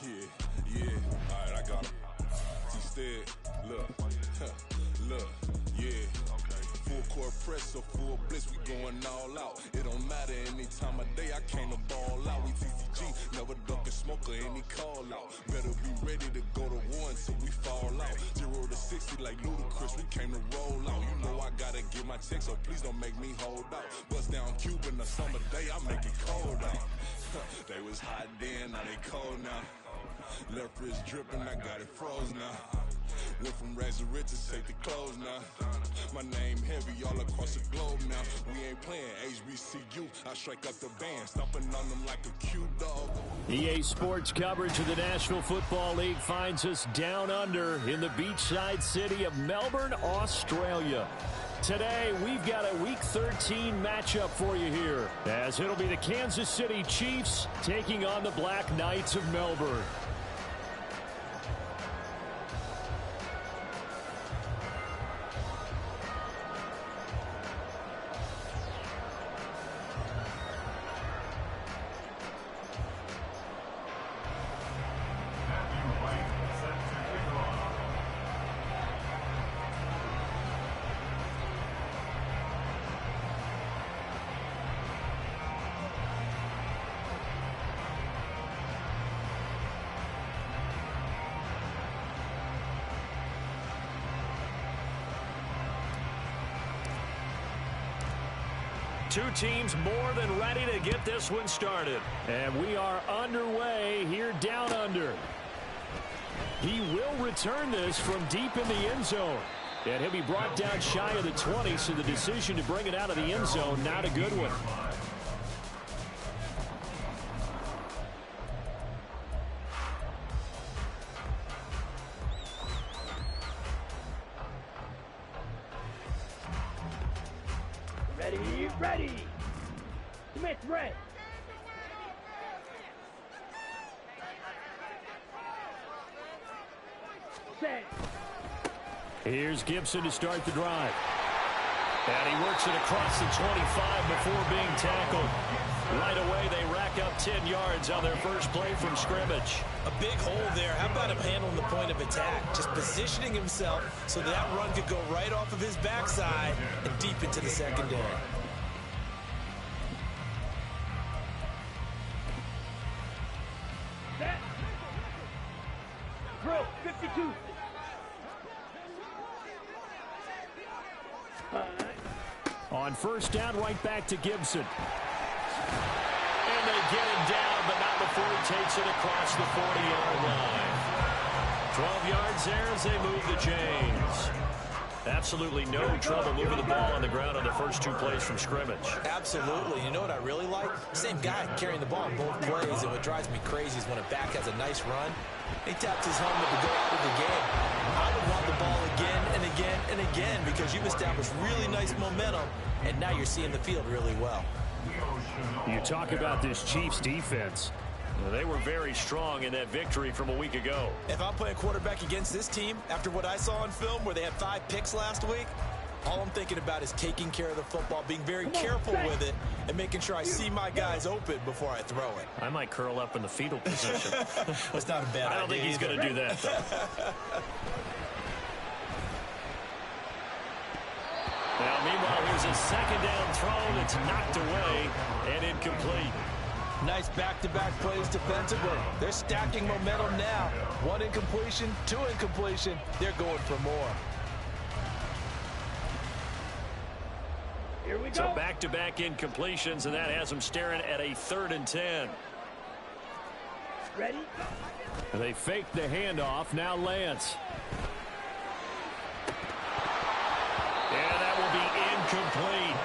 Yeah, alright, I got him. T-Stead, look, look, yeah. Full court press or full blitz, we going all out. It don't matter any time of day, I came to ball out. We TCG, never duck a smoker, any call out. Better be ready to go to war until we fall out. 0 to 60 like Ludacris, we came to roll out. You know I gotta get my check, so please don't make me hold out. Bust down Cuban a summer day, I make it cold out. They was hot then, now they cold now. Left wrist dripping, I got it froze now. Went from rags to riches, take the clothes now. My name heavy all across the globe now. We ain't playing HBCU, I strike up the band, stomping on them like a cute dog. EA Sports coverage of the National Football League finds us down under in the beachside city of Melbourne, Australia. Today, we've got a Week 13 matchup for you here, as it'll be the Kansas City Chiefs taking on the Black Knights of Melbourne. Two teams more than ready to get this one started. And we are underway here down under. He will return this from deep in the end zone. And he'll be brought down shy of the 20, so the decision to bring it out of the end zone, not a good one. Ready. Smith, red. Set. Here's Gibson to start the drive. And he works it across the 25 before being tackled. Right away, they rack up 10 yards on their first play from scrimmage. A big hole there. How about him handling the point of attack? Just positioning himself so that run could go right off of his backside and deep into the secondary. Set. Drill, 52. On first down, right back to Gibson. And they get him down, but not before he takes it across the 40-yard line. 12 yards there as they move the chains. Absolutely no trouble moving the ball on the ground on the first two plays from scrimmage. Absolutely. You know what I really like? Same guy carrying the ball on both plays, and what drives me crazy is when a back has a nice run, he taps his helmet to go out of the game. I would want the ball again and again and again because you've established really nice momentum, and now you're seeing the field really well. You talk about this Chiefs defense. They were very strong in that victory from a week ago. If I'm playing quarterback against this team, after what I saw on film where they had 5 picks last week, all I'm thinking about is taking care of the football, being very careful with it, and making sure I see my guys open before I throw it. I might curl up in the fetal position. That's not a bad idea. I don't think he's going to do that, though. Now, meanwhile, here's a second down throw that's knocked away and incomplete. Nice back-to-back plays defensively. They're stacking momentum now. 1 incompletion, 2 incompletion. They're going for more. Here we go. So back-to-back incompletions, and that has them staring at a 3rd and 10. Ready? And they fake the handoff. Now Lance. And that will be incomplete.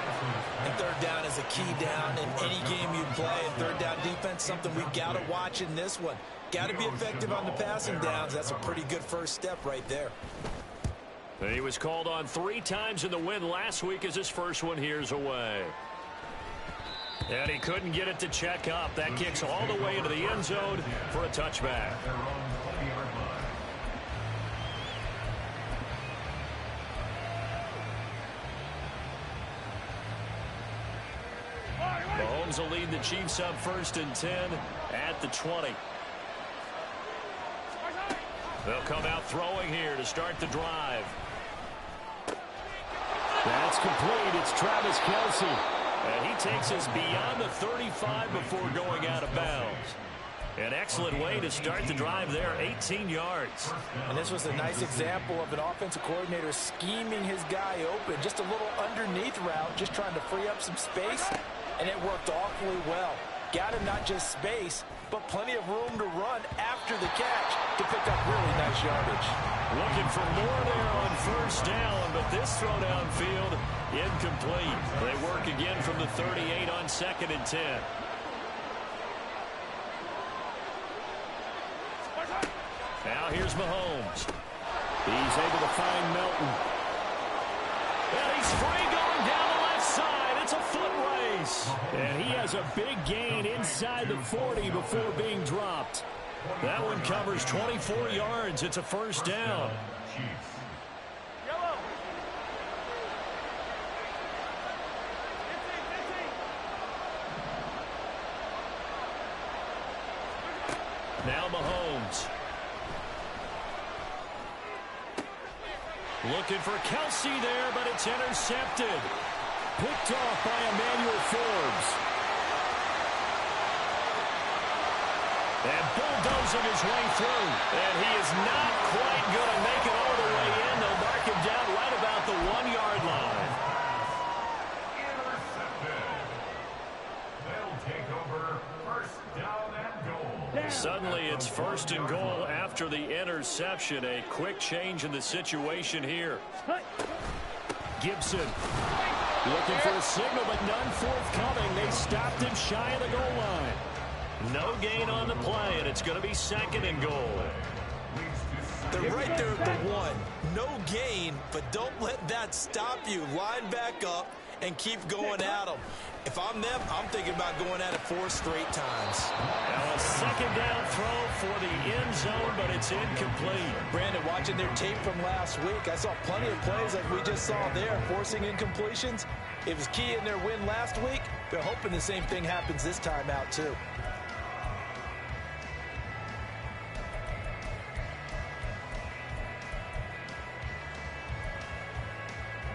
And third down is a key down in any game you play. And third down defense, something we've got to watch in this one. Got to be effective on the passing downs. That's a pretty good first step right there. He was called on 3 times in the win last week as his first one here's away. And he couldn't get it to check up. That kicks all the way into the end zone for a touchback. Mahomes will lead the Chiefs up 1st and 10 at the 20. They'll come out throwing here to start the drive. That's complete. It's Travis Kelce. And he takes us beyond the 35 before going out of bounds. An excellent way to start the drive there, 18 yards. And this was a nice example of an offensive coordinator scheming his guy open. Just a little underneath route, just trying to free up some space, and it worked awfully well. Got him not just space, but plenty of room to run after the catch to pick up really nice yardage. Looking for more there on first down, but this throw downfield incomplete. They work again from the 38 on 2nd and 10. Now here's Mahomes. He's able to find Melton. And he's free going down the left side. It's a foot race. And he has a big gain inside the 40 before being dropped. That one covers 24 yards. It's a first down. Now Mahomes. Looking for Kelce there, but it's intercepted. Picked off by Emmanuel Forbes. And bulldozing his way through. And he is not quite going to make it all the way in. They'll mark him down right about the 1-yard line. They'll take over first down and goal. Suddenly it's 1st and goal after the interception. A quick change in the situation here. Gibson looking for a signal, but none forthcoming. They stopped him shy of the goal line. No gain on the play, and it's going to be 2nd and goal. They're right there at the 1. No gain, but don't let that stop you. Line back up and keep going at them. If I'm them, I'm thinking about going at it 4 straight times. Now a 2nd down throw for the end zone, but it's incomplete. Brandon, watching their tape from last week, I saw plenty of plays like we just saw there, forcing incompletions. It was key in their win last week. They're hoping the same thing happens this time out, too.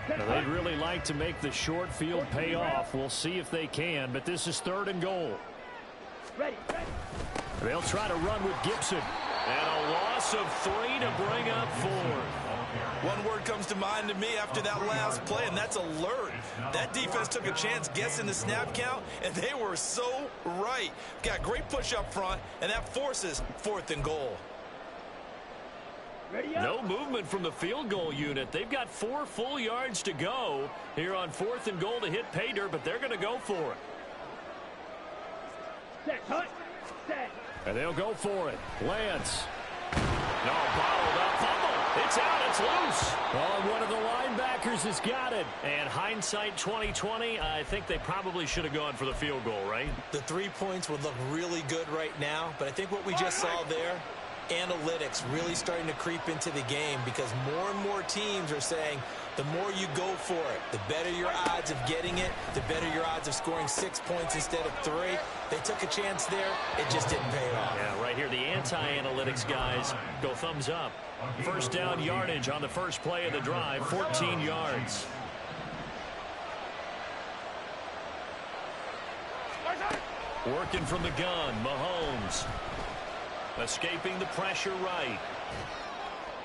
Now, they'd really like to make the short field pay off. We'll see if they can, but this is 3rd and goal. Ready. They'll try to run with Gibson. And a loss of 3 to bring up 4. One word comes to mind to me after that last play, and that's alert. That defense took a chance guessing the snap count, and they were so right. Got great push up front, and that forces 4th and goal. No movement from the field goal unit. They've got 4 full yards to go here on 4th and goal to hit pay dirt, but they're going to go for it. Set. And they'll go for it. Lance. No, bottled up. Fumble. It's out. It's loose. Oh, one of the linebackers has got it. And hindsight 2020, I think they probably should have gone for the field goal, right? The 3 points would look really good right now, but I think what we just saw there, analytics really starting to creep into the game, because more and more teams are saying the more you go for it, the better your odds of getting it, the better your odds of scoring 6 points instead of 3. They took a chance there. It just didn't pay off. Yeah, right here, the anti-analytics guys go thumbs up. First down yardage on the first play of the drive, 14 yards. Working from the gun, Mahomes. Escaping the pressure right.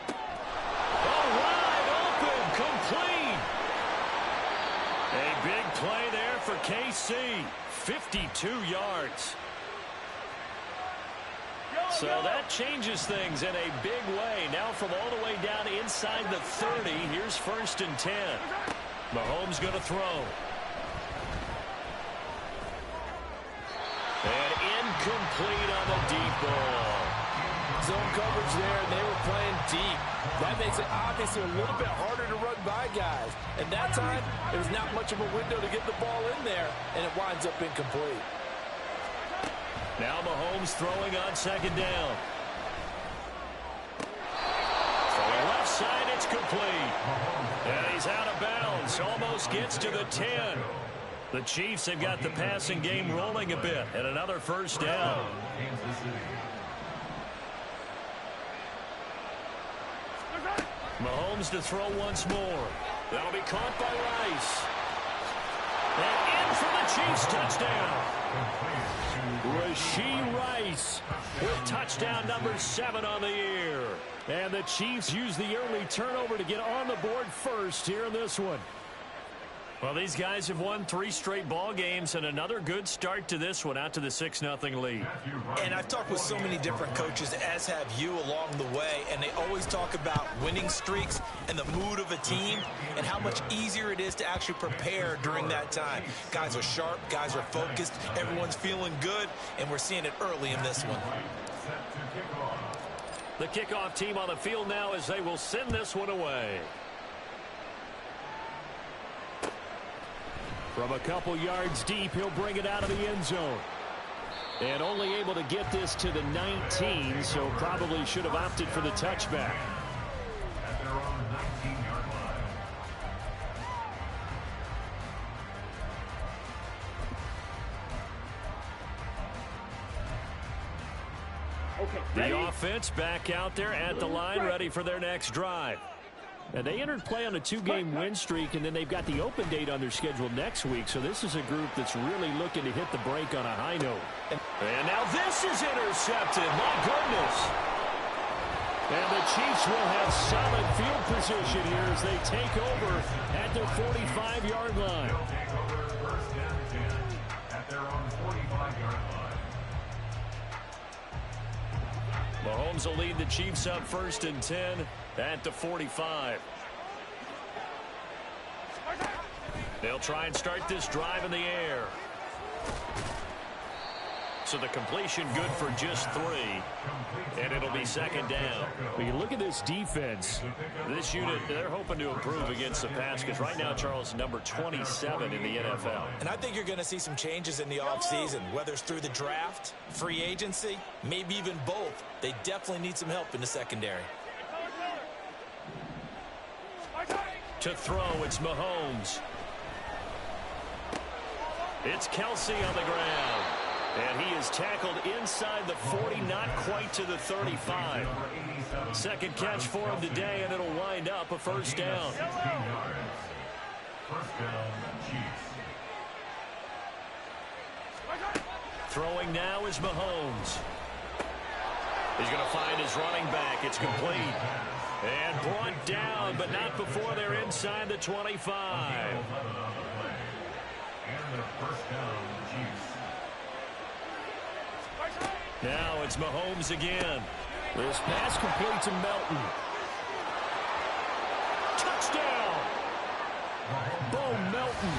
Oh, wide open, complete. A big play there for KC. 52 yards. So that changes things in a big way. Now from all the way down inside the 30, here's 1st and 10. Mahomes going to throw. And incomplete on the deep ball. Zone coverage there, and they were playing deep. That makes it obviously a little bit harder to run by guys. And that time, it was not much of a window to get the ball in there, and it winds up incomplete. Now Mahomes throwing on 2nd down. From the left side, it's complete. And he's out of bounds. Almost gets to the 10. The Chiefs have got the passing game rolling a bit, and another first down. Mahomes to throw once more. That'll be caught by Rice. And in for the Chiefs touchdown. Rashee Rice with touchdown number 7 on the year. And the Chiefs use the early turnover to get on the board first here in this one. Well, these guys have won 3 straight ball games and another good start to this one out to the 6-0 lead. And I've talked with so many different coaches, as have you along the way, and they always talk about winning streaks and the mood of a team and how much easier it is to actually prepare during that time. Guys are sharp, guys are focused, everyone's feeling good, and we're seeing it early in this one. The kickoff team on the field now as they will send this one away. From a couple yards deep, he'll bring it out of the end zone. And only able to get this to the 19, so probably should have opted for the touchback. The offense back out there at the line, ready for their next drive. And they entered play on a 2-game win streak, and then they've got the open date on their schedule next week. So this is a group that's really looking to hit the break on a high note. And now this is intercepted. My goodness. And the Chiefs will have solid field position here as they take over at their 45-yard line. First and 10 at their own 45-yard line. Mahomes will lead the Chiefs up 1st and 10 at the 45. They'll try and start this drive in the air. So the completion good for just 3. And it'll be 2nd down. When you look at this defense, This unit, they're hoping to improve against the pass because right now, Charles, number 27 in the NFL. And I think you're going to see some changes in the offseason, whether it's through the draft, free agency, maybe even both. They definitely need some help in the secondary. To throw, it's Mahomes. It's Kelsey on the ground. And he is tackled inside the 40, not quite to the 35. Second catch for him today, and it'll wind up a 1st down. First down, Chiefs. Throwing now is Mahomes. He's going to find his running back. It's complete. And brought down, but not before they're inside the 25. And the first down, Chiefs. Now it's Mahomes again. this pass complete to Melton. Touchdown! Bo Melton,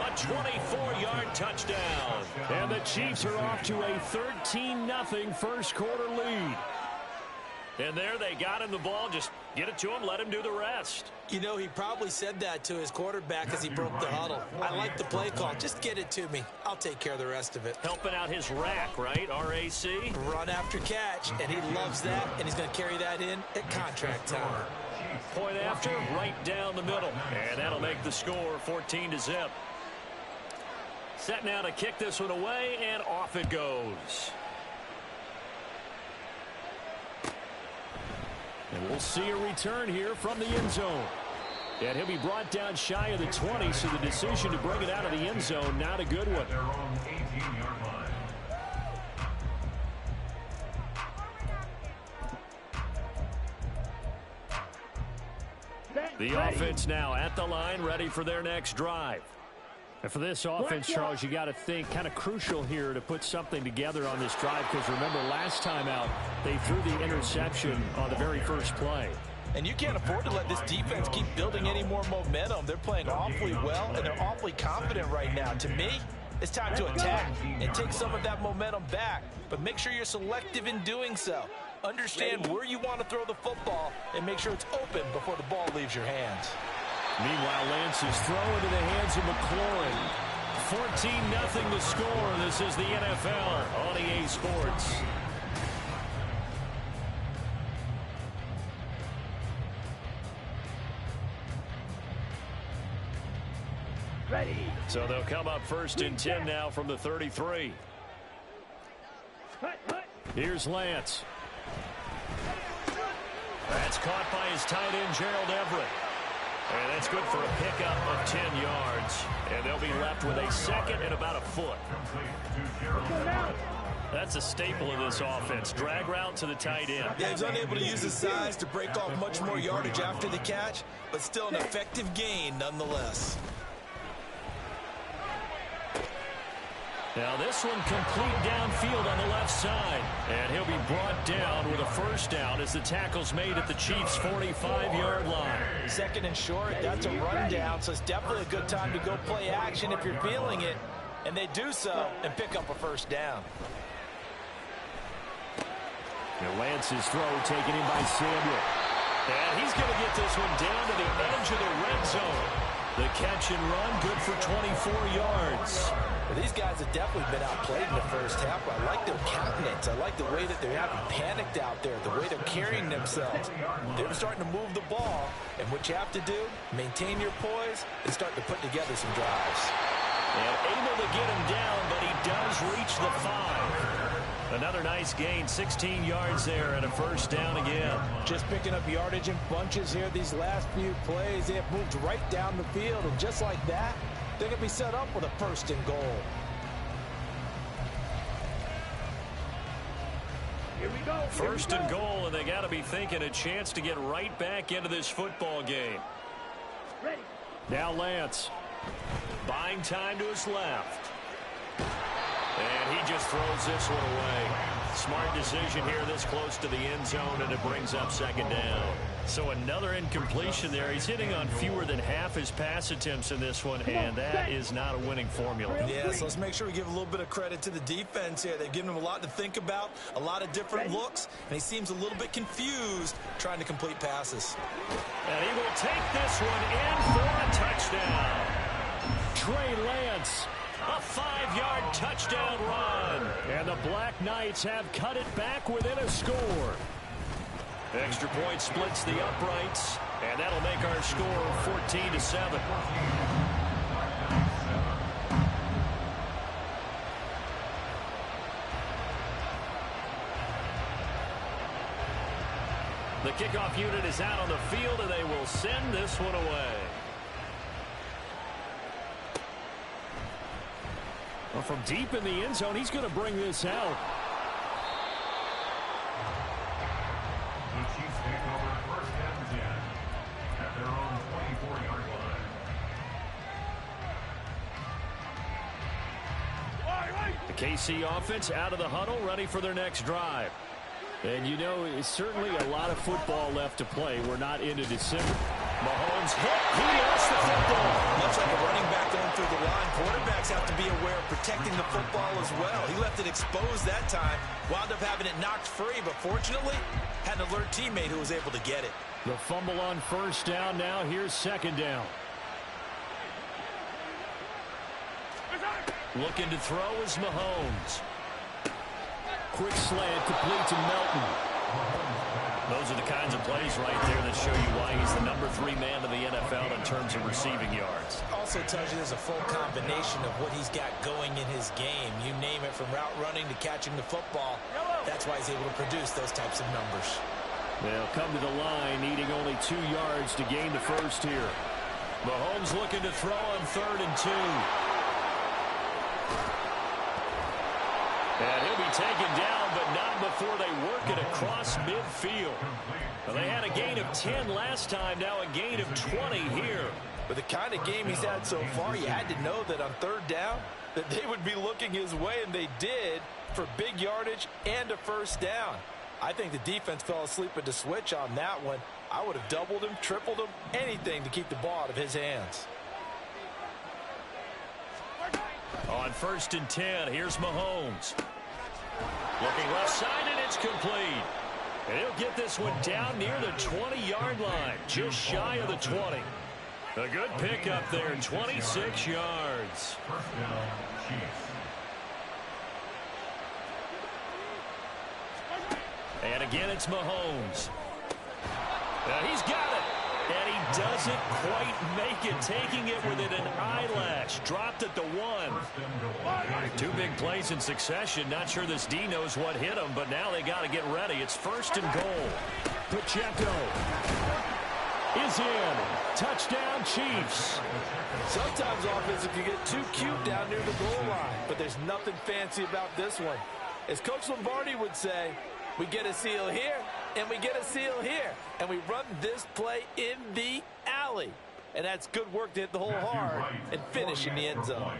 a 24-yard touchdown. And the Chiefs are off to a 13-0 first quarter lead. And there they got him the ball. Just get it to him, let him do the rest. You know, he probably said that to his quarterback as he broke the huddle. I like the play call. Just get it to me. I'll take care of the rest of it. Helping out his rack, right? RAC? Run after catch, and he loves that, and he's going to carry that in at contract time. Point after, right down the middle. And that'll make the score 14-0. Set now to kick this one away, and off it goes. And we'll see a return here from the end zone. And he'll be brought down shy of the 20, so the decision to bring it out of the end zone, not a good one. Their own 18-yard line. The offense now at the line, ready for their next drive. And for this offense, Charles, you got to think kind of crucial here to put something together on this drive, because remember last time out they threw the interception on the very first play. And you can't afford to let this defense keep building any more momentum. They're playing awfully well, and they're awfully confident right now. To me, it's time to attack and take some of that momentum back. But make sure you're selective in doing so. Understand where you want to throw the football and make sure it's open before the ball leaves your hands. Meanwhile, Lance's throw into the hands of McLaurin. 14-0 the score. This is the NFL on EA Sports. Ready. So they'll come up 1st and 10 now from the 33. Here's Lance. That's caught by his tight end, Gerald Everett. And that's good for a pickup of 10 yards. And they'll be left with a second and about a foot. That's a staple of this offense. Drag route to the tight end. Yeah, he's unable to use his size to break off much more yardage after the catch, but still an effective gain nonetheless. Now this one complete downfield on the left side. And he'll be brought down with a first down as the tackle's made at the Chiefs' 45-yard line. Second and short, that's a run down, so it's definitely a good time to go play action if you're feeling it. And they do so and pick up a first down. And Lance's throw taken in by Samuel. And he's going to get this one down to the edge of the red zone. The catch and run, good for 24 yards. Well, these guys have definitely been outplayed in the first half. I like their countenance. I like the way that they're having panicked out there, the way they're carrying themselves. They're starting to move the ball, and what you have to do, maintain your poise and start to put together some drives. And able to get him down, but he does reach the 5. Another nice gain, 16 yards there and a first down again. Just picking up yardage in bunches here these last few plays. They have moved right down the field, and just like that, they're going to be set up with a first and goal. Here we go. First and goal, and they got to be thinking a chance to get right back into this football game. Ready. Now Lance. Buying time to his left. And he just throws this one away. Smart decision here this close to the end zone, and it brings up second down. So another incompletion there. He's hitting on fewer than half his pass attempts in this one, and that is not a winning formula. Yeah, so let's make sure we give a little bit of credit to the defense here. They've given him a lot to think about, a lot of different looks, and he seems a little bit confused trying to complete passes. And he will take this one in for a touchdown. Trey Lance. A 5-yard touchdown run. And the Black Knights have cut it back within a score. Extra point splits the uprights. And that'll make our score 14-7. The kickoff unit is out on the field, and they will send this one away. Well, from deep in the end zone, he's going to bring this out. The Chiefs take over first and 10 at their own 24-yard line. The KC offense out of the huddle, ready for their next drive. And you know, it's certainly a lot of football left to play. We're not into December. Mahomes hit. He lost the football. Much like a running back going through the line, quarterbacks have to be aware of protecting the football as well. He left it exposed that time, wound up having it knocked free, but fortunately, had an alert teammate who was able to get it. The fumble on first down. Now here's second down. Looking to throw is Mahomes. Quick slant complete to Melton. Those are the kinds of plays right there that show you why he's the number 3 man in the NFL in terms of receiving yards. Also tells you there's a full combination of what he's got going in his game. You name it, from route running to catching the football. That's why he's able to produce those types of numbers. They'll come to the line, needing only 2 yards to gain the first here. Mahomes looking to throw on 3rd and 2. And he'll be taken down, but not before they work it across midfield. Well, they had a gain of 10 last time, now a gain of 20 here. With the kind of game he's had so far, you had to know that on 3rd down, that they would be looking his way, and they did, for big yardage and a first down. I think the defense fell asleep at the switch on that one. I would have doubled him, tripled him, anything to keep the ball out of his hands. On 1st and 10, here's Mahomes. Looking left side, and it's complete. And he'll get this one down near the 20-yard line, just shy of the 20. A good pickup there, 26 yards. First down, Chiefs. And again, it's Mahomes. He's got it. And he doesn't quite make it, taking it within an eyelash. Dropped at the 1. 2 big plays in succession. Not sure this D knows what hit him, but now they got to get ready. It's 1st and goal. Pacheco is in. Touchdown, Chiefs. Sometimes offenses can get too cute down near the goal line, but there's nothing fancy about this one. As Coach Lombardi would say, we get a seal here, and we get a seal here, and we run this play in the alley. And that's good work to hit the hole hard and finish in the end zone.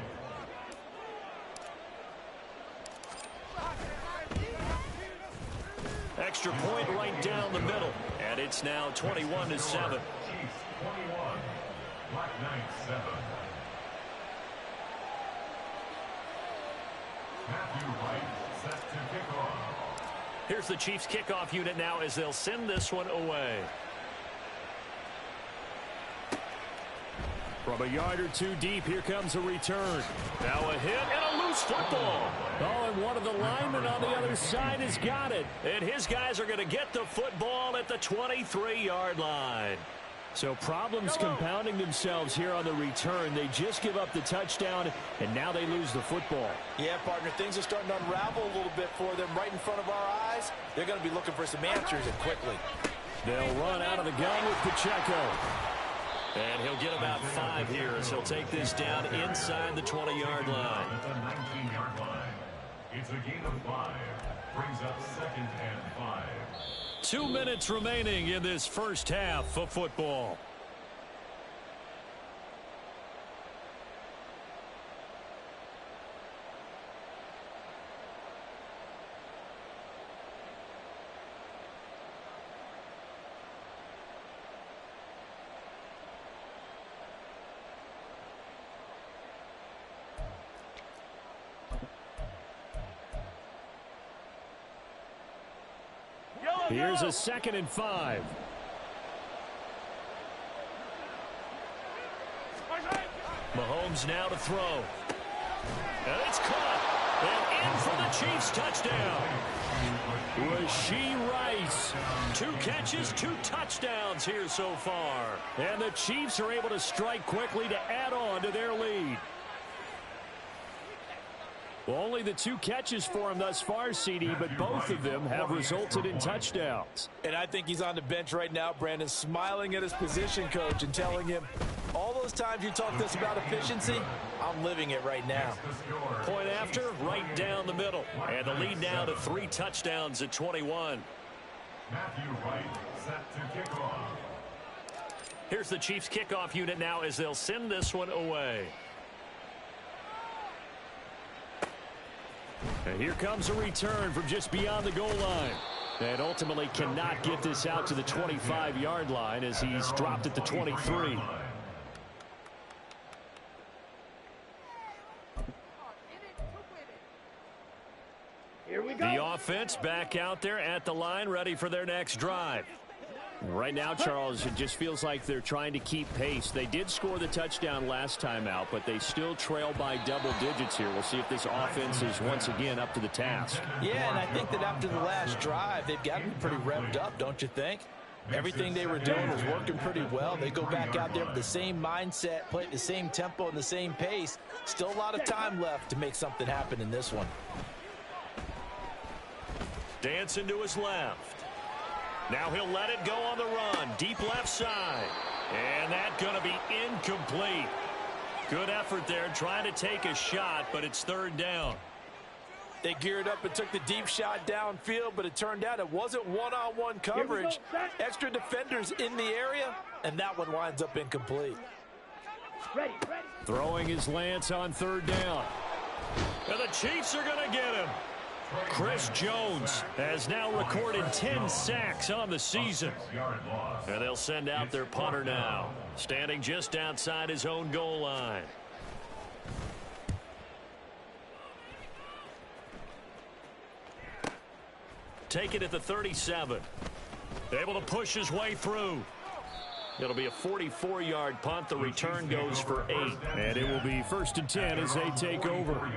Extra point right down the middle, and it's now 21-7. Chiefs 21, Black Knights 7. Matthew Wright set to kick off. Here's the Chiefs kickoff unit now as they'll send this one away. From a yard or two deep, here comes a return. Now a hit and a loose football. Oh, and one of the linemen on the other side has got it. And his guys are going to get the football at the 23-yard line. So problems compounding themselves here on the return. They just give up the touchdown, and now they lose the football. Yeah, partner, things are starting to unravel a little bit for them right in front of our eyes. They're going to be looking for some answers and quickly. They'll run out of the gun with Pacheco. And he'll get about 5 here as he'll take this down inside the 20-yard line. At the 19-yard line. It's a gain of 5. Brings up 2nd and 5. 2 minutes remaining in this first half of football. Here's a 2nd and 5. Mahomes now to throw. And it's caught. And in for the Chiefs touchdown. Rashee Rice. 2 catches, 2 touchdowns here so far. And the Chiefs are able to strike quickly to add on to their lead. Well, only the 2 catches for him thus far, CD, but both of them have resulted in touchdowns. And I think he's on the bench right now, Brandon, smiling at his position coach and telling him, all those times you talked to us about efficiency, I'm living it right now. Point after, right down the middle. And the lead now to 3 touchdowns at 21. Matthew Wright set to kick off. Here's the Chiefs kickoff unit now as they'll send this one away. And here comes a return from just beyond the goal line. And ultimately cannot get this out to the 25-yard line as he's dropped at the 23. Here we go. The offense back out there at the line, ready for their next drive. Right now, Charles, it just feels like they're trying to keep pace. They did score the touchdown last time out, but they still trail by double digits here. We'll see if this offense is once again up to the task. Yeah, and I think that after the last drive, they've got to be pretty revved up, don't you think? Everything they were doing was working pretty well. They go back out there with the same mindset, play at the same tempo and the same pace. Still a lot of time left to make something happen in this one. Dancing to his left. Now he'll let it go on the run. Deep left side. And that's going to be incomplete. Good effort there trying to take a shot, but it's 3rd down. They geared up and took the deep shot downfield, but it turned out it wasn't one-on-one coverage. Extra defenders in the area, and that one winds up incomplete. Ready. Throwing his Lance on 3rd down. And the Chiefs are going to get him. Chris Jones has now recorded 10 sacks on the season. And they'll send out their punter now, standing just outside his own goal line. Take it at the 37. Able to push his way through. It'll be a 44-yard punt. The return goes for 8. And it will be 1st and 10 as they take over.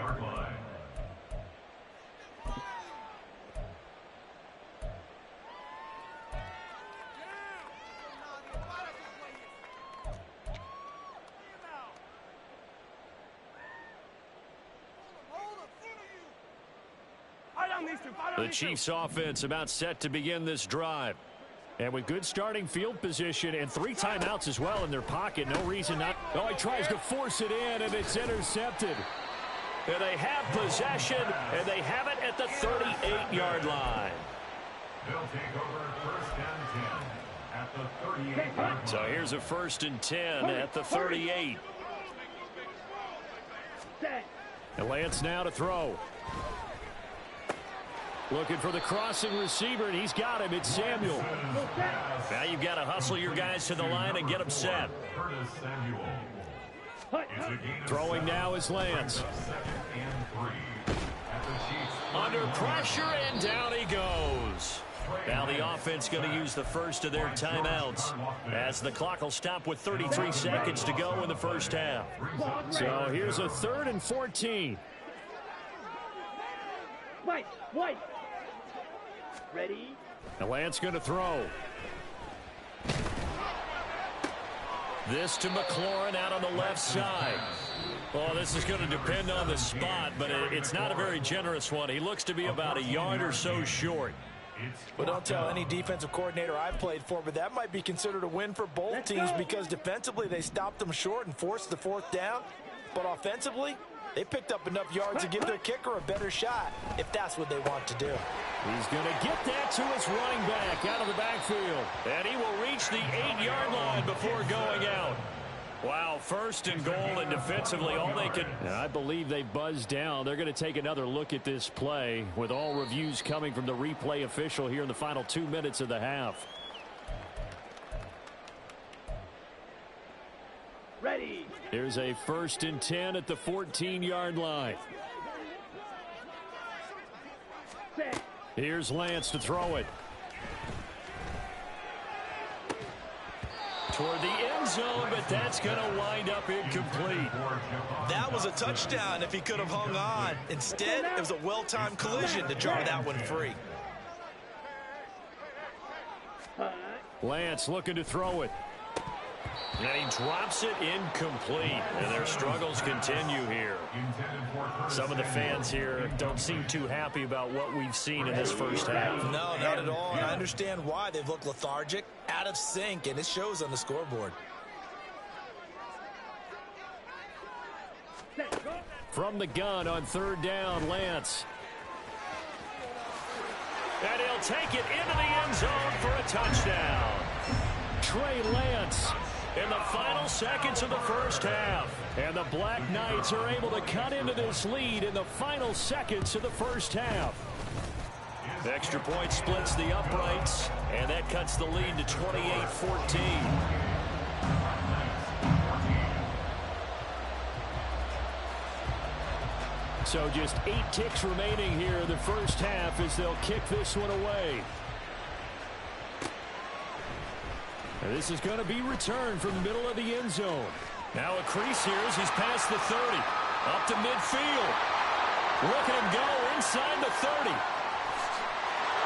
The Chiefs offense about set to begin this drive. And with good starting field position and 3 timeouts as well in their pocket, no reason not. Oh, he tries to force it in, and it's intercepted. And they have possession, and they have it at the 38-yard line. They'll take over first and 10 at the 38-yard line. So here's a 1st and 10 at the 38. And Lance now to throw. Looking for the crossing receiver, and he's got him. It's Samuel. Now you've got to hustle your guys to the line and get them set. Throwing now is Lance. Under pressure, and down he goes. Now the offense going to use the first of their timeouts as the clock will stop with 33 seconds to go in the first half. So here's a 3rd and 14. White. Ready? Now Lance going to throw. This to McLaurin out on the left side. Well, this is going to depend on the spot, but it's not a very generous one. He looks to be about a yard or so short. But don't tell any defensive coordinator I've played for, but that might be considered a win for both teams because defensively they stopped them short and forced the 4th down. But offensively, they picked up enough yards to give their kicker a better shot if that's what they want to do. He's going to get that to his running back out of the backfield. And he will reach the 8-yard line before going out. Wow, 1st and goal, and defensively all they could. I believe they buzzed down. They're going to take another look at this play with all reviews coming from the replay official here in the final 2 minutes of the half. Ready. Here's a 1st and 10 at the 14-yard line. Set. Here's Lance to throw it. Toward the end zone, but that's going to wind up incomplete. That was a touchdown if he could have hung on. Instead, it was a well-timed collision to jar that one free. Lance looking to throw it. And he drops it incomplete. And their struggles continue here. Some of the fans here don't seem too happy about what we've seen in this first half. No, not at all. And I understand why. They've looked lethargic, out of sync, and it shows on the scoreboard. From the gun on 3rd down, Lance. And he'll take it into the end zone for a touchdown. Trey Lance in the final seconds of the first half. And the Black Knights are able to cut into this lead in the final seconds of the first half. The extra point splits the uprights, and that cuts the lead to 28-14. So just 8 ticks remaining here in the first half as they'll kick this one away. And this is going to be returned from the middle of the end zone. Now a crease here as he's past the 30. Up to midfield. Look at him go inside the 30.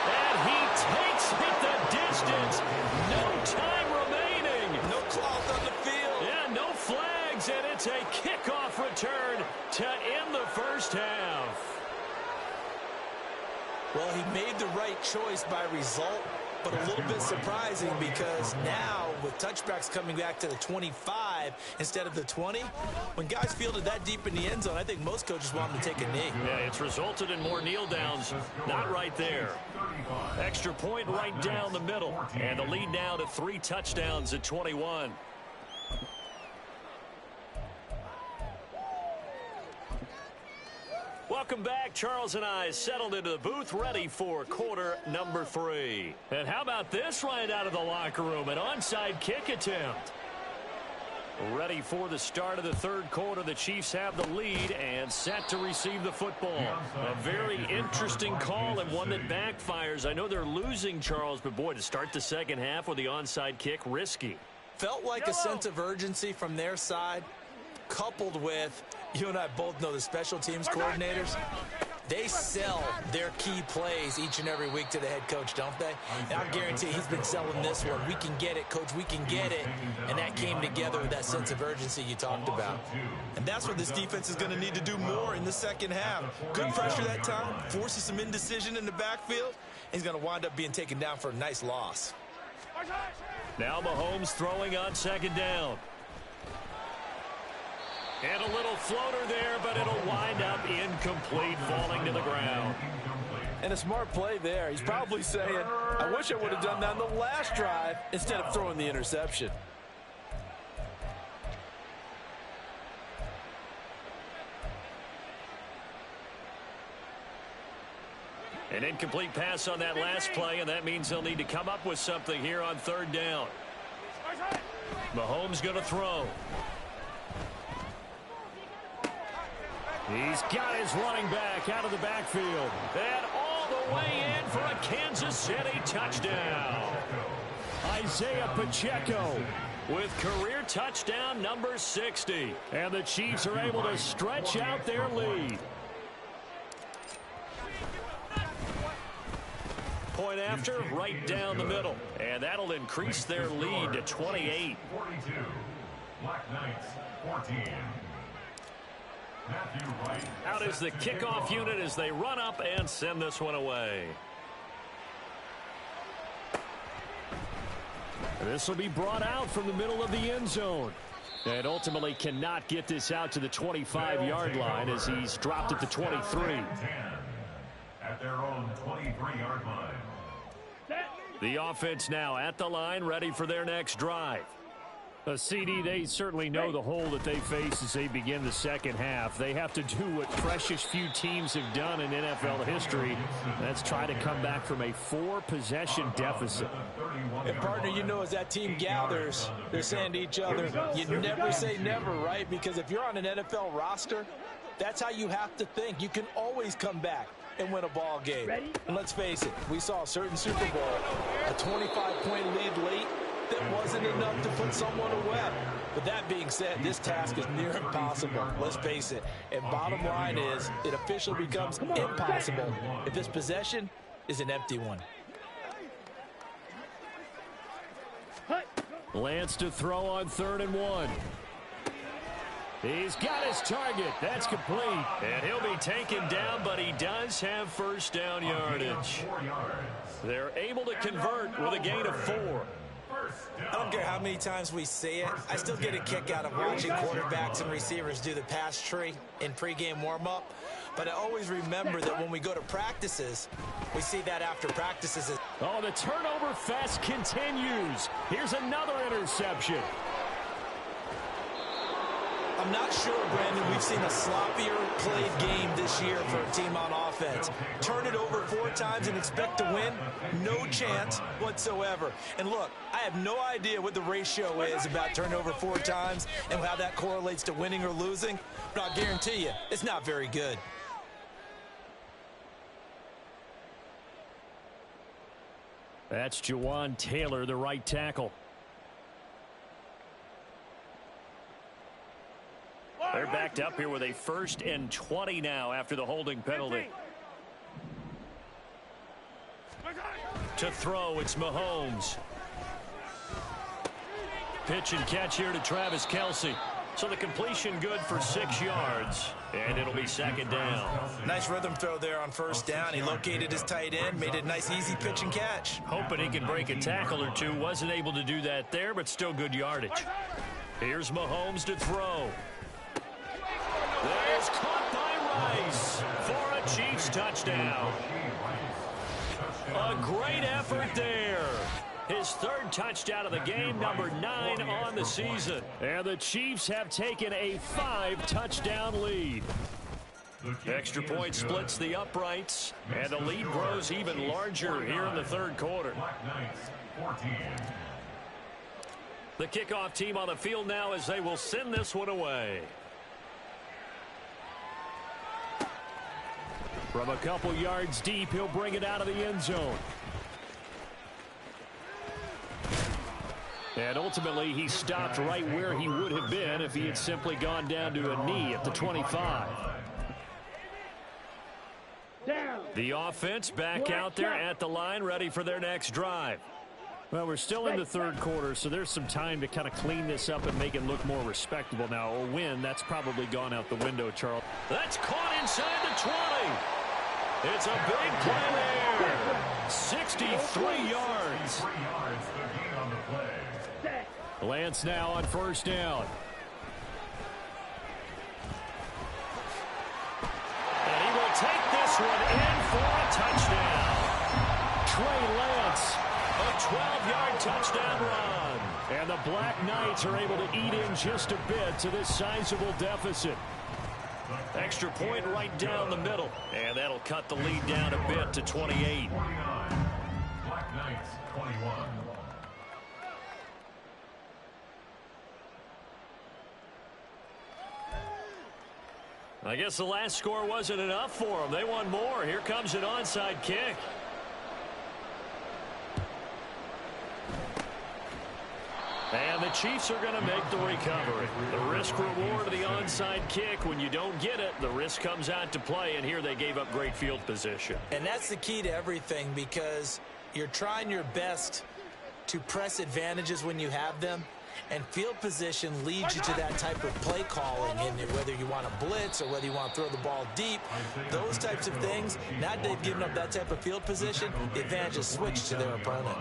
And he takes it the distance. No time remaining. No cloth on the field. Yeah, no flags, and it's a kickoff return to end the first half. Well, he made the right choice by result, but a little bit surprising because now with touchbacks coming back to the 25 instead of the 20, when guys fielded that deep in the end zone, I think most coaches want them to take a knee. Yeah, it's resulted in more kneel downs. Not right there. Extra point right down the middle. And the lead now to 3 touchdowns at 21. Welcome back. Charles and I settled into the booth, ready for quarter number 3. And how about this right out of the locker room? An onside kick attempt. Ready for the start of the 3rd quarter. The Chiefs have the lead and set to receive the football. A very interesting call and one that backfires. I know they're losing, Charles, but boy, to start the 2nd half with the onside kick, risky. Felt like a sense of urgency from their side, coupled with, you and I both know the special teams coordinators, they sell their key plays each and every week to the head coach, don't they? And I guarantee he's been selling this one. We can get it, coach, we can get it. And that came together with that sense of urgency you talked about. And that's what this defense is going to need to do more in the 2nd half. Good pressure that time, forces some indecision in the backfield. He's going to wind up being taken down for a nice loss. Now Mahomes throwing on second down. And a little floater there, but it'll wind up incomplete, falling to the ground. And a smart play there. He's probably saying, I wish I would have done that in the last drive instead of throwing the interception. An incomplete pass on that last play, and that means they'll need to come up with something here on third down. Mahomes going to throw. He's got his running back out of the backfield. And all the way in for a Kansas City touchdown. Isaiah Pacheco with career touchdown number 60. And the Chiefs are able to stretch out their lead. Point after, right down the middle. And that'll increase their lead to 28. 42. Black Knights, 14. Out is the kickoff unit as they run up and send this one away. This will be brought out from the middle of the end zone. And ultimately cannot get this out to the 25-yard line as he's dropped at the 23. At their own 23-yard line. The offense now at the line, ready for their next drive. CD, they certainly know the hole that they face as they begin the second half. They have to do what precious few teams have done in NFL history. That's try to come back from a 4-possession deficit. And, partner, you know, as that team gathers, they're saying to each other, you never say never, right? Because if you're on an NFL roster, that's how you have to think. You can always come back and win a ball game. And let's face it, we saw a certain Super Bowl, a 25-point lead late, that wasn't enough to put someone away. But that being said, this task is near impossible. Let's face it. And bottom line is, it officially becomes impossible if this possession is an empty one. Lance to throw on 3rd and 1. He's got his target. That's complete. And he'll be taken down, but he does have first down yardage. They're able to convert with a gain of 4. I don't care how many times we say it. I still get a kick out of watching quarterbacks and receivers do the pass tree in pregame warm-up. But I always remember that when we go to practices, we see that after practices. Oh, the turnover fest continues. Here's another interception. I'm not sure, Brandon, we've seen a sloppier played game this year for a team on offense. Turn it over 4 times and expect to win? No chance whatsoever. And look, I have no idea what the ratio is about turnover 4 times and how that correlates to winning or losing, but I'll guarantee you, it's not very good. That's Jawan Taylor, the right tackle. They're backed up here with a 1st and 20 now after the holding penalty. To throw, it's Mahomes. Pitch and catch here to Travis Kelce. So the completion good for 6 yards, and it'll be 2nd down. Nice rhythm throw there on 1st down. He located his tight end, made it a nice, easy pitch and catch. Hoping he can break a tackle or two. Wasn't able to do that there, but still good yardage. Here's Mahomes to throw. There's caught by Rice for a Chiefs touchdown. A great effort there. His 3rd touchdown of the game, number 9 on the season. And the Chiefs have taken a 5-touchdown lead. Extra point splits the uprights, and the lead grows even larger here in the 3rd quarter. The kickoff team on the field now as they will send this one away. From a couple yards deep, he'll bring it out of the end zone. And ultimately, he stopped right where he would have been if he had simply gone down to a knee at the 25. The offense back out there at the line, ready for their next drive. Well, we're still in the 3rd quarter, so there's some time to kind of clean this up and make it look more respectable now. A win, that's probably gone out the window, Charles. That's caught inside the 20. It's a big play there. 6 63 yards. Lance now on first down. And he will take this one in for a touchdown. Trey Lance, a 12-yard touchdown run. And the Black Knights are able to eat in just a bit to this sizable deficit. Extra point right down the middle. And that'll cut the lead down a bit to 28. Black Knights 21. I guess the last score wasn't enough for them. They want more. Here comes an onside kick. And the Chiefs are going to make the recovery. The risk-reward of the onside kick. When you don't get it, the risk comes out to play, and here they gave up great field position. And that's the key to everything, because you're trying your best to press advantages when you have them, and field position leads you to that type of play calling, and whether you want to blitz or whether you want to throw the ball deep, those types of things. Now that they've given up that type of field position, the advantage is switched to their opponent.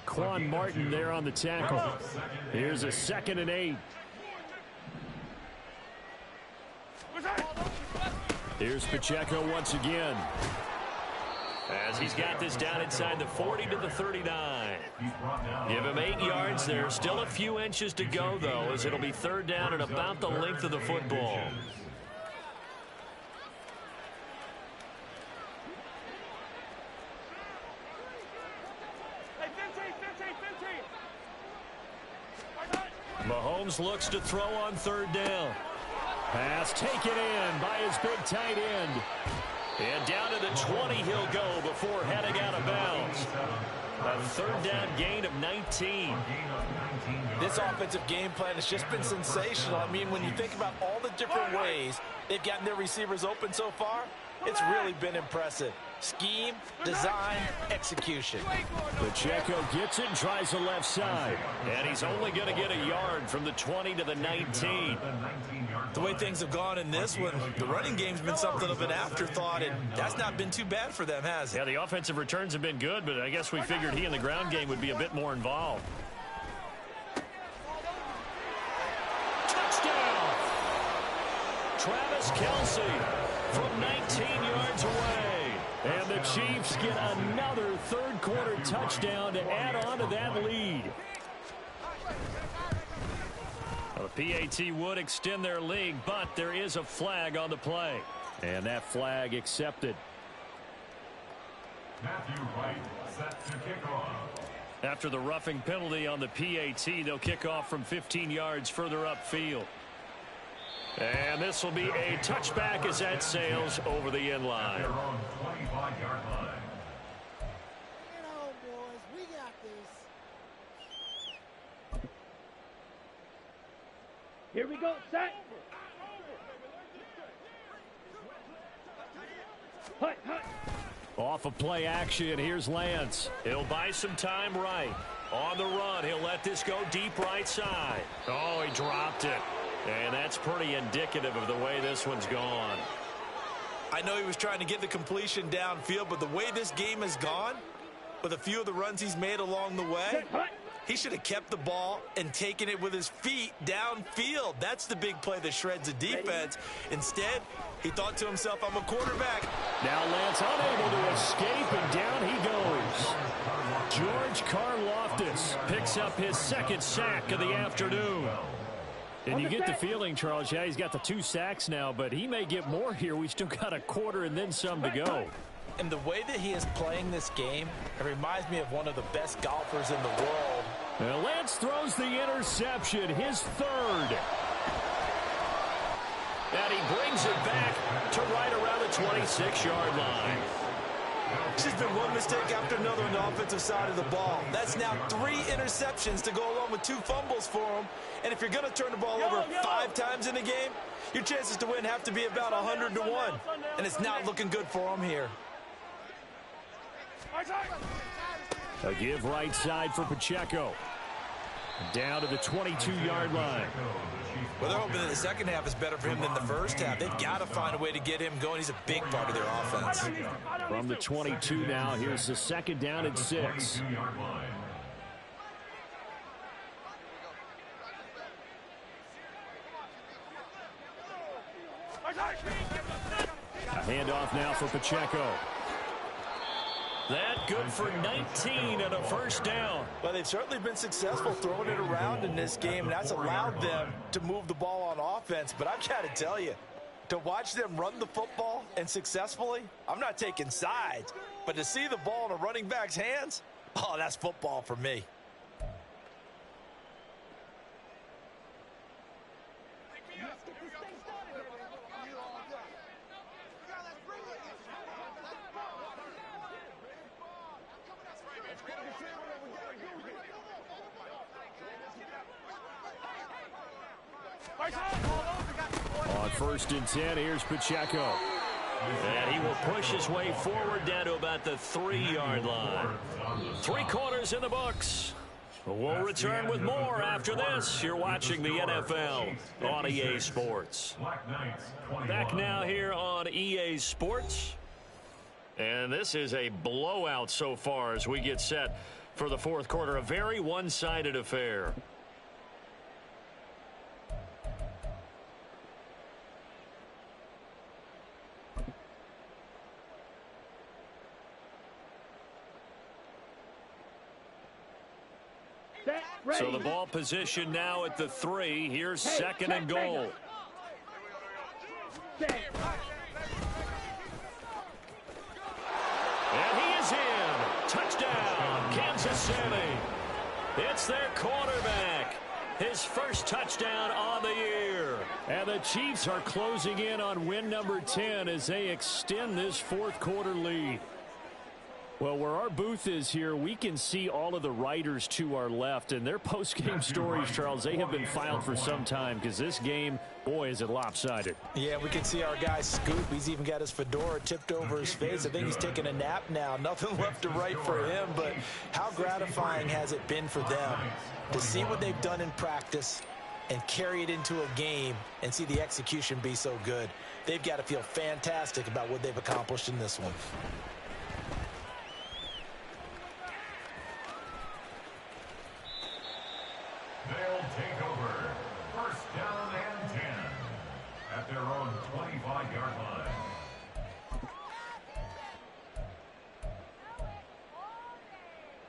Quan Martin there on the tackle. Here's a 2nd and 8. Here's Pacheco once again, as he's got this down inside the 40 to the 39. Give him 8 yards there. Still a few inches to go, though, as it'll be 3rd down and about the length of the football. Mahomes looks to throw on 3rd down. Pass taken in by his big tight end. And down to the 20 he'll go before heading out of bounds. A 3rd down gain of 19. This offensive game plan has just been sensational. I mean, when you think about all the different ways they've gotten their receivers open so far, it's really been impressive. Scheme, design, execution. Pacheco gets it and tries the left side. And he's only going to get a yard from the 20 to the 19. The way things have gone in this one, the running game's been something of an afterthought, and that's not been too bad for them, has it? Yeah, the offensive returns have been good, but I guess we figured he in the ground game would be a bit more involved. Touchdown! Travis Kelce from 19 yards away. And the Chiefs get another 3rd quarter touchdown to add on to that lead. Well, the PAT would extend their lead, but there is a flag on the play. And that flag accepted. Matthew Wright set to kick off. After the roughing penalty on the PAT, they'll kick off from 15 yards further upfield. And this will be a touchback as that sails over the end line. They're on 25-yard line. Get on, boys. We got this. Here we go, set. Hut, hut. Off of play action, here's Lance. He'll buy some time right. On the run, he'll let this go deep right side. Oh, he dropped it. And that's pretty indicative of the way this one's gone. I know he was trying to get the completion downfield, but the way this game has gone, with a few of the runs he's made along the way, he should have kept the ball and taken it with his feet downfield. That's the big play that shreds the defense. Instead, he thought to himself, I'm a quarterback. Now Lance unable to escape, and down he goes. George Karlaftis picks up his 2nd sack of the afternoon. And you get the feeling, Charles, yeah, he's got the 2 sacks now, but he may get more here. We still got a quarter and then some to go. And the way that he is playing this game, it reminds me of one of the best golfers in the world. Now Lance throws the interception, his 3rd. And he brings it back to right around the 26-yard line. It's just been one mistake after another on the offensive side of the ball. That's now 3 interceptions to go along with 2 fumbles for him. And if you're going to turn the ball over 5 times in a game, your chances to win have to be about 100 to 1. And it's not looking good for him here. A give right side for Pacheco. Down to the 22-yard line. Well, they're hoping that the second half is better for him than the first half. They've got to find a way to get him going. He's a big part of their offense. From the 22 now, here's the second down and 6. A handoff now for Pacheco. That good for 19 and a first down. Well, they've certainly been successful throwing it around in this game, and that's allowed them to move the ball on offense. But I've got to tell you, to watch them run the football and successfully, I'm not taking sides, but to see the ball in a running back's hands, oh, that's football for me. On 1st and 10, here's Pacheco. And he will push his way forward down to about the 3-yard line. 3 quarters in the books. We'll return with more after this. You're watching the NFL on EA Sports. Back now here on EA Sports. And this is a blowout so far as we get set for the fourth quarter. A very one-sided affair. So the ball position now at the 3. Here's second and goal. And he is in. Touchdown, Kansas City. It's their quarterback. His first touchdown on the year. And the Chiefs are closing in on win number 10 as they extend this fourth quarter lead. Well, where our booth is here, we can see all of the writers to our left, and their post-game stories, Charles, they have been filed for some time because this game, boy, is it lopsided. Yeah, we can see our guy Scoop. He's even got his fedora tipped over his face. I think he's taking a nap now. Nothing left to write for him, but how gratifying has it been for them to see what they've done in practice and carry it into a game and see the execution be so good. They've got to feel fantastic about what they've accomplished in this one. They'll take over. First down and 10 at their own 25-yard line.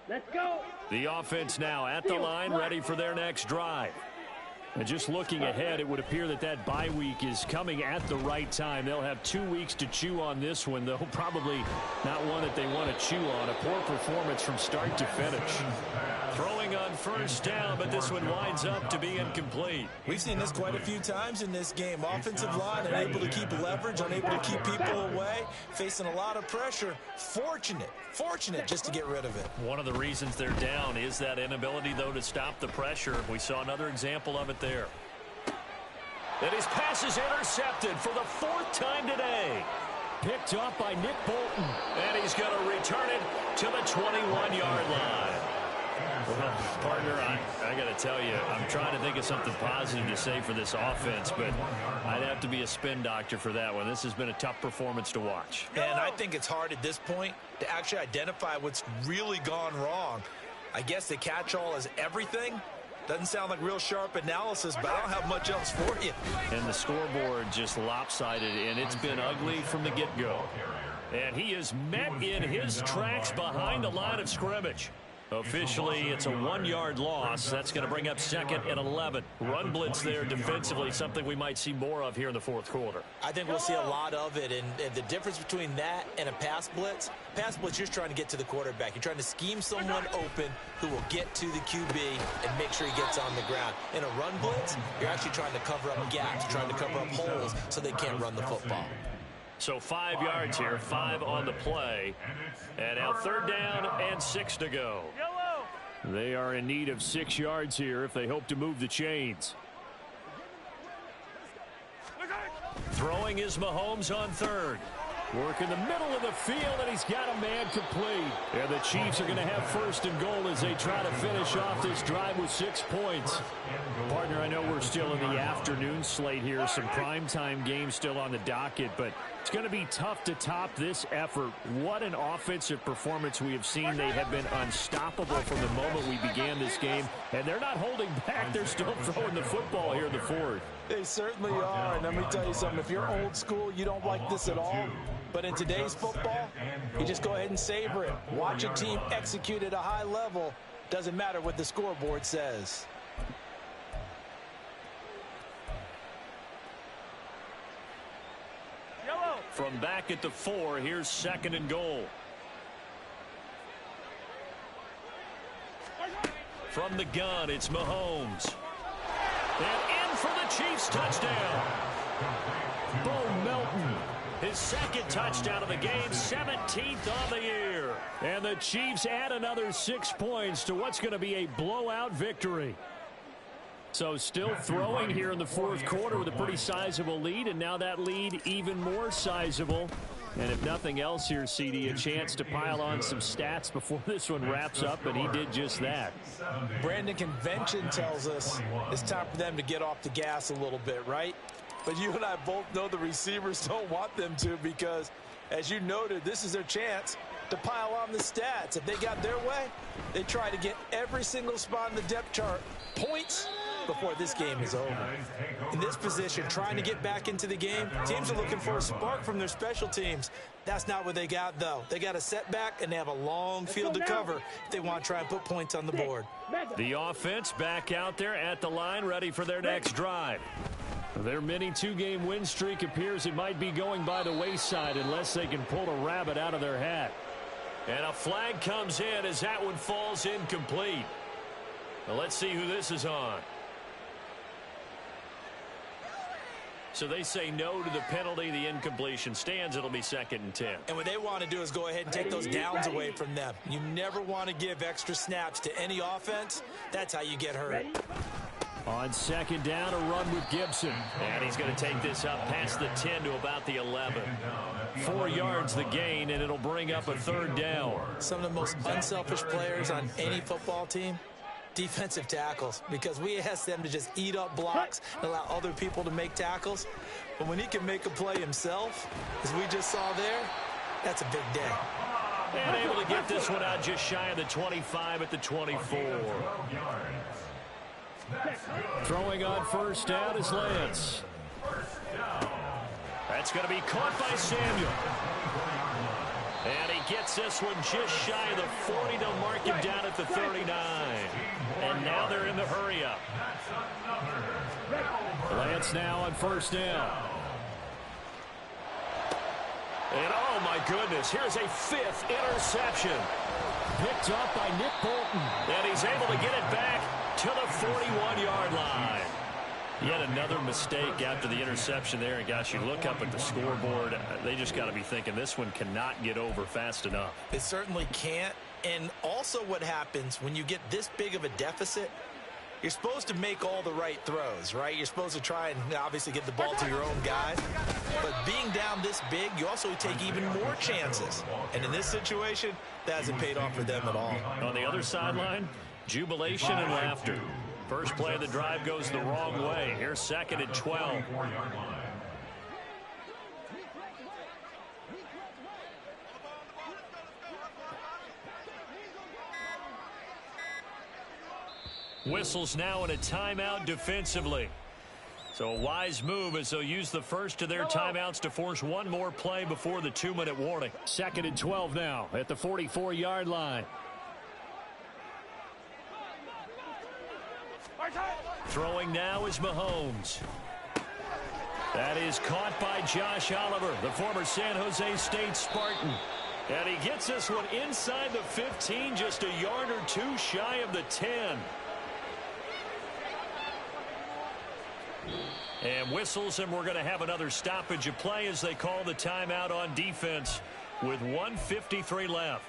Let's go. The offense now at the line, ready for their next drive. And just looking ahead, it would appear that that bye week is coming at the right time. They'll have 2 weeks to chew on this one, though probably not one that they want to chew on. A poor performance from start to finish. Throwing on first down, but this one winds up to be incomplete. We've seen this quite a few times in this game. Offensive line unable to keep leverage, unable to keep people away, facing a lot of pressure. Fortunate just to get rid of it. One of the reasons they're down is that inability, though, to stop the pressure. We saw another example of it there. And his pass is intercepted for the 4th time today. Picked up by Nick Bolton. And he's going to return it to the 21-yard line. Well, partner, I got to tell you, I'm trying to think of something positive to say for this offense, but I'd have to be a spin doctor for that one. This has been a tough performance to watch. And I think it's hard at this point to actually identify what's really gone wrong. I guess the catch-all is everything. Doesn't sound like real sharp analysis, but I don't have much else for you. And the scoreboard just lopsided, and it's been ugly from the get-go. And he is met in his tracks behind the line of scrimmage. Officially, it's a 1-yard loss. That's going to bring up 2nd and 11. Run blitz there defensively, something we might see more of here in the fourth quarter. I think we'll see a lot of it, and the difference between that and a pass blitz, you're just trying to get to the quarterback. You're trying to scheme someone open who will get to the QB and make sure he gets on the ground. In a run blitz, you're actually trying to cover up gaps, trying to cover up holes so they can't run the football. So 5 yards here, 5 on the play. And now 3rd down and 6 to go. They are in need of 6 yards here if they hope to move the chains. Throwing is Mahomes on 3rd. Work in the middle of the field, and he's got a man complete. And the Chiefs are going to have first and goal as they try to finish off this drive with 6 points. Partner, I know we're still in the afternoon slate here. Some primetime games still on the docket, but it's going to be tough to top this effort. What an offensive performance we have seen. They have been unstoppable from the moment we began this game, and they're not holding back. They're still throwing the football here in the fourth. They certainly are, and let me tell you something. If you're old school, you don't like this at all. But in today's football, you just go ahead and savor it. Watch a team execute at a high level. Doesn't matter what the scoreboard says. From back at the 4, here's second and goal. From the gun, it's Mahomes. And in for the Chiefs touchdown. Bo Melton. His second touchdown of the game, 17th on the year. And the Chiefs add another 6 points to what's going to be a blowout victory. So still throwing here in the fourth quarter with a pretty sizable lead, and now that lead even more sizable. And if nothing else here, CD, a chance to pile on some stats before this one wraps up, and he did just that. Brandon, convention tells us it's time for them to get off the gas a little bit, right? But you and I both know the receivers don't want them to because, as you noted, this is their chance to pile on the stats. If they got their way, they try to get every single spot in the depth chart points before this game is over. In this position, trying to get back into the game, teams are looking for a spark from their special teams. That's not what they got, though. They got a setback, and they have a long field to cover if they want to try and put points on the board. The offense back out there at the line, ready for their next drive. Their mini two-game win streak appears it might be going by the wayside unless they can pull a rabbit out of their hat. And a flag comes in as that one falls incomplete. Now let's see who this is on. So they say no to the penalty. The incompletion stands. It'll be 2nd and 10. And what they want to do is go ahead and take those downs away from them. You never want to give extra snaps to any offense. That's how you get hurt. On 2nd down, a run with Gibson. And he's going to take this up past the 10 to about the 11. 4 yards the gain, and it'll bring up a 3rd down. Some of the most unselfish players on any football team, defensive tackles, because we ask them to just eat up blocks and allow other people to make tackles. But when he can make a play himself, as we just saw there, that's a big day. And able to get this one out just shy of the 25 at the 24. Throwing on 1st down is Lance. That's going to be caught by Samuel. And he gets this one just shy of the 40. They'll mark him down at the 39. And now they're in the hurry-up. Lance now on 1st down. And oh my goodness, here's a 5th interception. Picked up by Nick Bolton. And he's able to get it back to the 41-yard line. Yet another mistake after the interception there. And gosh, you look up at the scoreboard, they just got to be thinking this one cannot get over fast enough. It certainly can't. And also what happens when you get this big of a deficit, you're supposed to make all the right throws, right? You're supposed to try and obviously get the ball to your own guys. But being down this big, you also take even more chances. And in this situation, that hasn't paid off for them at all. On the other sideline, jubilation and laughter. First play of the drive goes the wrong way. Here's 2nd and 12. Whistles now in a timeout defensively. So a wise move as they'll use the first of their timeouts to force one more play before the 2-minute warning. 2nd and 12 now at the 44-yard line. Throwing now is Mahomes. That is caught by Josh Oliver, the former San Jose State Spartan. And he gets this one inside the 15, just a yard or two shy of the 10. And whistles, and we're going to have another stoppage of play as they call the timeout on defense with 1:53 left.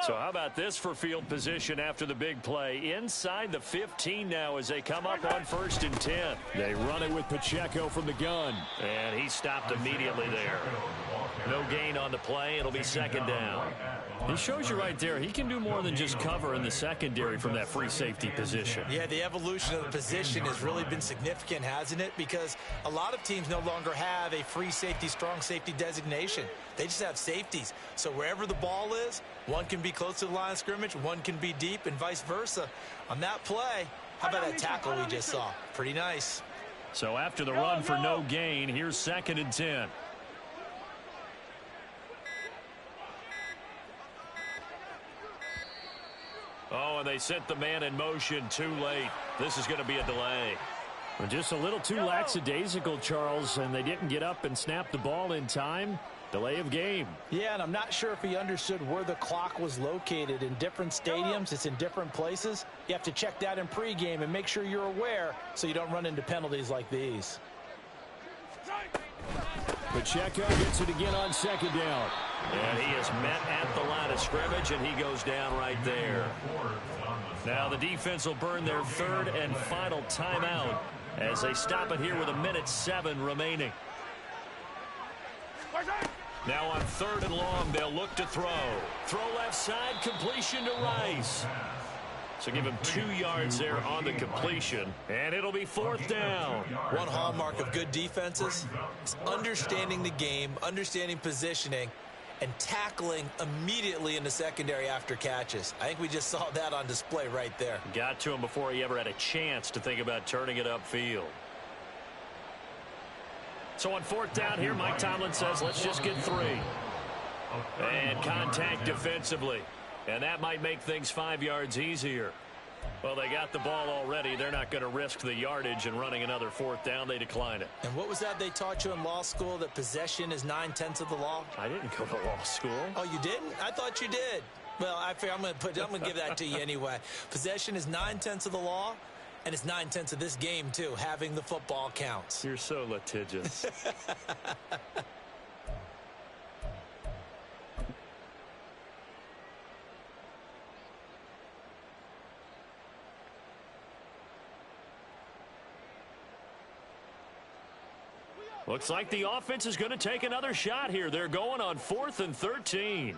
So how about this for field position after the big play? Inside the 15 now as they come up on 1st and 10. They run it with Pacheco from the gun. And he stopped immediately there. No gain on the play. It'll be 2nd down. He shows you right there, he can do more than just cover in the secondary from that free safety position. Yeah, the evolution of the position has really been significant, hasn't it? Because a lot of teams no longer have a free safety, strong safety designation. They just have safeties. So wherever the ball is, one can be close to the line of scrimmage, one can be deep, and vice versa. On that play, how about that tackle we just saw? Pretty nice. So after the run for no gain, here's 2nd and 10. Oh, and they sent the man in motion too late. This is going to be a delay. Well, just a little too lackadaisical, Charles, and they didn't get up and snap the ball in time. Delay of game. Yeah, and I'm not sure if he understood where the clock was located. In different stadiums, it's in different places. You have to check that in pregame and make sure you're aware so you don't run into penalties like these. Pacheco gets it again on 2nd down. And he is met at the line of scrimmage, and he goes down right there. Now the defense will burn their 3rd and final timeout as they stop it here with 1:07 remaining. Now on 3rd and long, they'll look to throw. Throw left side, completion to Rice. So give him 2 yards there on the completion, and it'll be 4th down. One hallmark of good defenses is understanding the game, understanding positioning, and tackling immediately in the secondary after catches. I think we just saw that on display right there. Got to him before he ever had a chance to think about turning it upfield. So on 4th down here, Mike Tomlin says, let's just get 3. And contact defensively. And that might make things 5 yards easier. Well, they got the ball already. They're not going to risk the yardage and running another 4th down. They decline it. And what was that they taught you in law school, that possession is 9/10 of the law? I didn't go to law school. Oh, you didn't? I thought you did. Well, I figure I'm going to give that to you anyway. Possession is 9/10 of the law, and it's 9/10 of this game too. Having the football counts. You're so litigious. Looks like the offense is going to take another shot here. They're going on 4th and 13.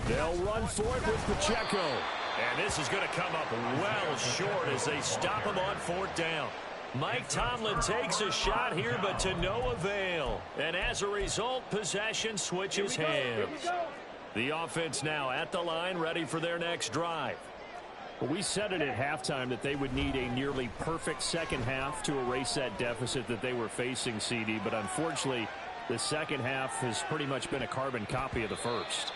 They'll run for it with Pacheco. And this is going to come up well short as they stop him on 4th down. Mike Tomlin takes a shot here, but to no avail. And as a result, possession switches hands. The offense now at the line, ready for their next drive. Well, we said it at halftime that they would need a nearly perfect second half to erase that deficit that they were facing, CD. But unfortunately, the second half has pretty much been a carbon copy of the first.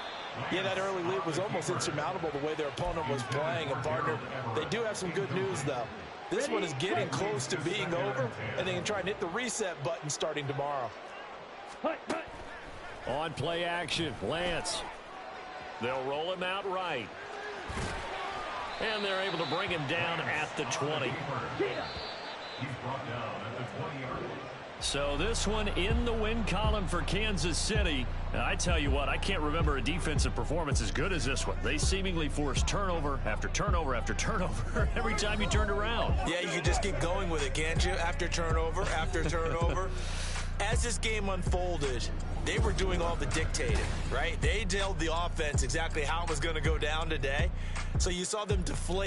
Yeah, that early lead was almost insurmountable the way their opponent was playing. And, partner, they do have some good news, though. This one is getting close to being over, and they can try and hit the reset button starting tomorrow. On play action, Lance. They'll roll him out right. And they're able to bring him down at the 20. So this one in the win column for Kansas City. Now, I tell you what, I can't remember a defensive performance as good as this one. They seemingly forced turnover after turnover after turnover every time you turned around. Yeah, you can just keep going with it, can't you? After turnover, after turnover. As this game unfolded, they were doing all the dictating, right? They told the offense exactly how it was going to go down today. So you saw them deflate